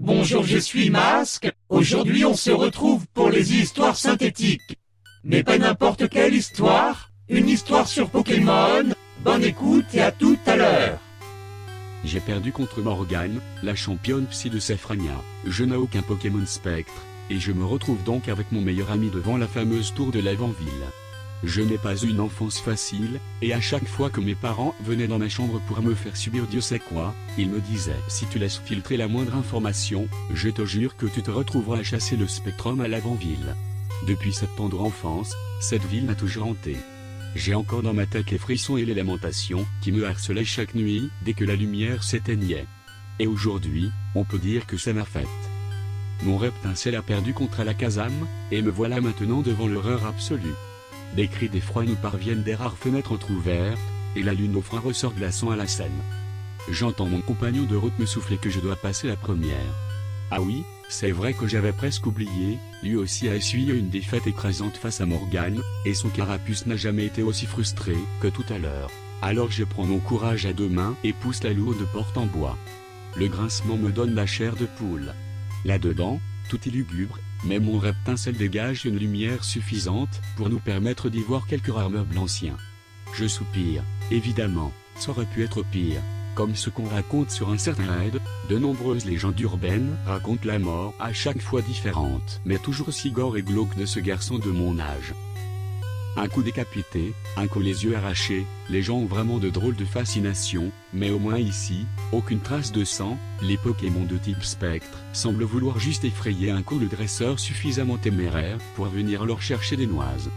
Bonjour, je suis Masque. Aujourd'hui, on se retrouve pour les histoires synthétiques. Mais pas n'importe quelle histoire, une histoire sur Pokémon. Bonne écoute et à tout à l'heure. J'ai perdu contre Morgane, la championne psy de Safrania. Je n'ai aucun Pokémon spectre, et je me retrouve donc avec mon meilleur ami devant la fameuse tour de l'Avant-Ville. Je n'ai pas eu une enfance facile, et à chaque fois que mes parents venaient dans ma chambre pour me faire subir Dieu sait quoi, ils me disaient « Si tu laisses filtrer la moindre information, je te jure que tu te retrouveras à chasser le Spectrum à l'Avant-Ville ». Depuis cette tendre enfance, cette ville m'a toujours hanté. J'ai encore dans ma tête les frissons et les lamentations qui me harcelaient chaque nuit dès que la lumière s'éteignait. Et aujourd'hui, on peut dire que c'est ma fête. Mon Reptincelle a perdu contre Alakazam, et me voilà maintenant devant l'horreur absolue. Des cris d'effroi nous parviennent des rares fenêtres entr'ouvertes, et la lune offre un ressort glaçant à la scène. J'entends mon compagnon de route me souffler que je dois passer la première. Ah oui, c'est vrai que j'avais presque oublié, lui aussi a essuyé une défaite écrasante face à Morgane, et son carapuce n'a jamais été aussi frustré que tout à l'heure. Alors je prends mon courage à deux mains et pousse la lourde porte en bois. Le grincement me donne la chair de poule. Là-dedans, tout est lugubre, mais mon Reptincelle dégage une lumière suffisante pour nous permettre d'y voir quelques rares meubles anciens. Je soupire, évidemment, ça aurait pu être pire. Comme ce qu'on raconte sur un certain raid, de nombreuses légendes urbaines racontent la mort à chaque fois différente, mais toujours aussi gore et glauque de ce garçon de mon âge. Un coup décapité, un coup les yeux arrachés, les gens ont vraiment de drôles de fascination, mais au moins ici, aucune trace de sang, les Pokémon de type spectre semblent vouloir juste effrayer un coup le dresseur suffisamment téméraire pour venir leur chercher des noises.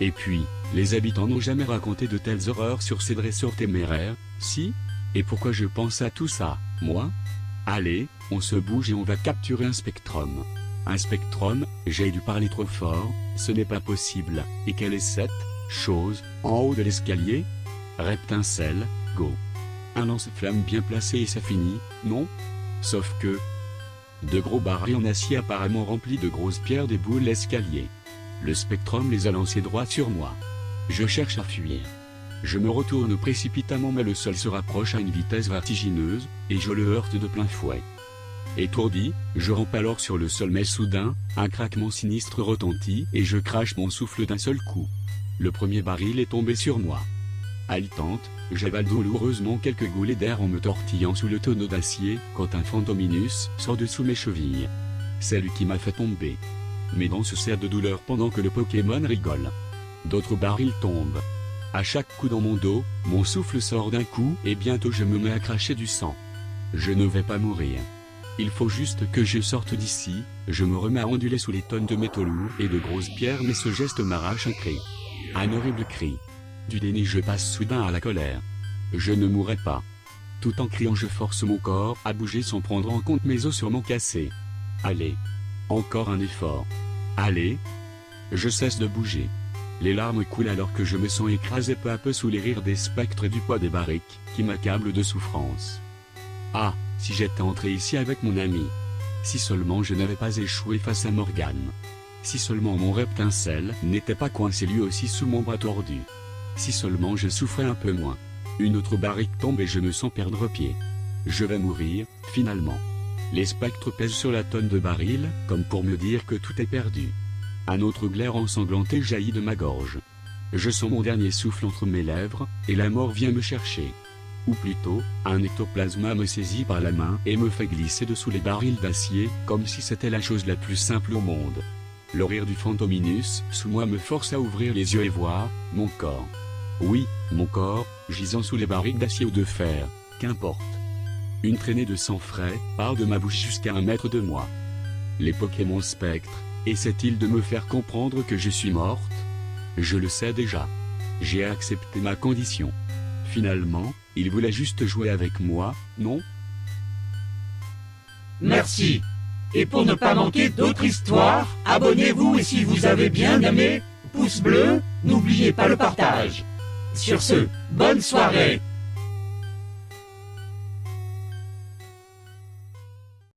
Et puis, les habitants n'ont jamais raconté de telles horreurs sur ces dresseurs téméraires, si? Et pourquoi je pense à tout ça, moi? Allez, on se bouge et on va capturer un Spectrum. Un Spectrum, j'ai dû parler trop fort, ce n'est pas possible. Et quelle est cette chose, en haut de l'escalier? Reptincelle, go. Un lance-flamme bien placé et ça finit, non? Sauf que... de gros barils en acier apparemment remplis de grosses pierres déboulent l'escalier. Le Spectrum les a lancés droit sur moi. Je cherche à fuir. Je me retourne précipitamment mais le sol se rapproche à une vitesse vertigineuse, et je le heurte de plein fouet. Étourdi, je rampe alors sur le sol mais soudain, un craquement sinistre retentit et je crache mon souffle d'un seul coup. Le premier baril est tombé sur moi. Haletante, j'avale douloureusement quelques goulets d'air en me tortillant sous le tonneau d'acier quand un Fantominus sort de sous mes chevilles. C'est lui qui m'a fait tomber. Mes dents se serrent de douleur pendant que le Pokémon rigole. D'autres barils tombent. À chaque coup dans mon dos, mon souffle sort d'un coup et bientôt je me mets à cracher du sang. Je ne vais pas mourir. Il faut juste que je sorte d'ici, je me remets à onduler sous les tonnes de métaux lourds et de grosses pierres mais ce geste m'arrache un cri. Un horrible cri. Du déni je passe soudain à la colère. Je ne mourrai pas. Tout en criant je force mon corps à bouger sans prendre en compte mes os sûrement cassés. Allez. Encore un effort. Allez. Je cesse de bouger. Les larmes coulent alors que je me sens écrasé peu à peu sous les rires des spectres et du poids des barriques, qui m'accablent de souffrance. Ah, si j'étais entré ici avec mon ami. Si seulement je n'avais pas échoué face à Morgane. Si seulement mon Reptincelle n'était pas coincé lui aussi sous mon bras tordu. Si seulement je souffrais un peu moins. Une autre barrique tombe et je me sens perdre pied. Je vais mourir, finalement. Les spectres pèsent sur la tonne de barils, comme pour me dire que tout est perdu. Un autre glaire ensanglanté jaillit de ma gorge. Je sens mon dernier souffle entre mes lèvres, et la mort vient me chercher. Ou plutôt, un ectoplasma me saisit par la main et me fait glisser dessous les barils d'acier, comme si c'était la chose la plus simple au monde. Le rire du Fantominus sous moi me force à ouvrir les yeux et voir mon corps. Oui, mon corps, gisant sous les barils d'acier ou de fer, qu'importe. Une traînée de sang frais part de ma bouche jusqu'à 1 mètre de moi. Les Pokémon spectres. Essaie-t-il de me faire comprendre que je suis morte? Je le sais déjà. J'ai accepté ma condition. Finalement, il voulait juste jouer avec moi, non? Merci. Et pour ne pas manquer d'autres histoires, abonnez-vous et si vous avez bien aimé, pouce bleu, n'oubliez pas le partage. Sur ce, bonne soirée.